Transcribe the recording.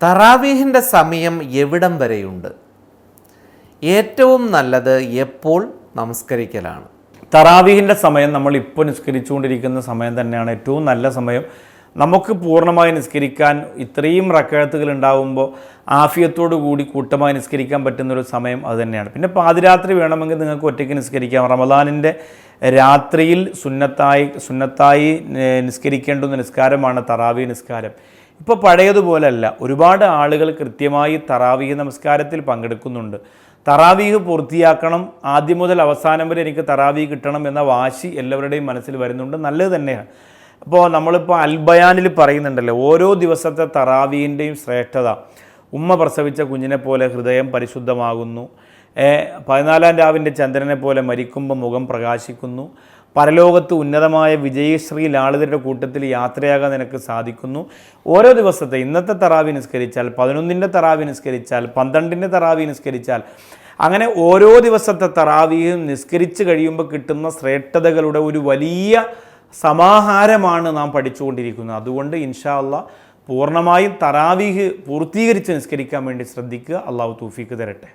തറാവീഹിൻ്റെ സമയം എവിടം വരെയുണ്ട്? ഏറ്റവും നല്ലത് എപ്പോൾ നമസ്കരിക്കലാണ്? തറാവീഹിൻ്റെ സമയം നമ്മൾ ഇപ്പോൾ നിസ്കരിച്ചുകൊണ്ടിരിക്കുന്ന സമയം തന്നെയാണ് ഏറ്റവും നല്ല സമയം. നമുക്ക് പൂർണ്ണമായി നിസ്കരിക്കാൻ ഇത്രയും റക്അത്തുകൾ ഉണ്ടാകുമ്പോൾ ആഫിയത്തോടു കൂടി കൂട്ടമായി നിസ്കരിക്കാൻ പറ്റുന്നൊരു സമയം അത് തന്നെയാണ്. പിന്നെ പാതിരാത്രി വേണമെങ്കിൽ നിങ്ങൾക്ക് ഒറ്റയ്ക്ക് നിസ്കരിക്കാം. റമദാനിൻ്റെ രാത്രിയിൽ സുന്നത്തായി നിസ്കരിക്കേണ്ടുന്ന നിസ്കാരമാണ് തറാവീഹ് നിസ്കാരം. ഇപ്പോൾ പഴയതുപോലെയല്ല, ഒരുപാട് ആളുകൾ കൃത്യമായി തറാവീഹ് നമസ്കാരത്തിൽ പങ്കെടുക്കുന്നുണ്ട്. തറാവീഹ് പൂർത്തിയാക്കണം, ആദ്യം മുതൽ അവസാനം വരെ എനിക്ക് തറാവീഹ് കിട്ടണം എന്ന വാശി എല്ലാവരുടെയും മനസ്സിൽ വരുന്നുണ്ട്. നല്ലത് തന്നെയാണ്. അപ്പോൾ നമ്മളിപ്പോൾ അൽബയാനിൽ പറയുന്നുണ്ടല്ലോ, ഓരോ ദിവസത്തെ തറാവീഹിൻ്റെയും ശ്രേഷ്ഠത. ഉമ്മ പ്രസവിച്ച കുഞ്ഞിനെ പോലെ ഹൃദയം പരിശുദ്ധമാകുന്നു, 14-ാം രാവിൻ്റെ ചന്ദ്രനെ പോലെ മരിക്കുമ്പോൾ മുഖം പ്രകാശിക്കുന്നു, പരലോകത്ത് ഉന്നതമായ വിജയശ്രീ ലാളിതരുടെ കൂട്ടത്തിൽ യാത്രയാകാൻ നിനക്ക് സാധിക്കുന്നു. ഓരോ ദിവസത്തെ ഇന്നത്തെ തറാവീഹ് നിസ്കരിച്ചാൽ, 11-ൻ്റെ തറാവീഹ് നിസ്കരിച്ചാൽ, 12-ൻ്റെ തറാവീഹ് നിസ്കരിച്ചാൽ, അങ്ങനെ ഓരോ ദിവസത്തെ തറാവീഹും നിസ്കരിച്ച് കഴിയുമ്പോൾ കിട്ടുന്ന ശ്രേഷ്ഠതകളുടെ ഒരു വലിയ സമാഹാരമാണ് നാം പഠിച്ചുകൊണ്ടിരിക്കുന്നത്. അതുകൊണ്ട് ഇൻഷാ അല്ലാഹ് പൂർണ്ണമായും തറാവീഹ് പൂർത്തീകരിച്ച് നിസ്കരിക്കാൻ വേണ്ടി ശ്രദ്ധിക്കുക. അള്ളാഹു തൗഫീക്ക് തരട്ടെ.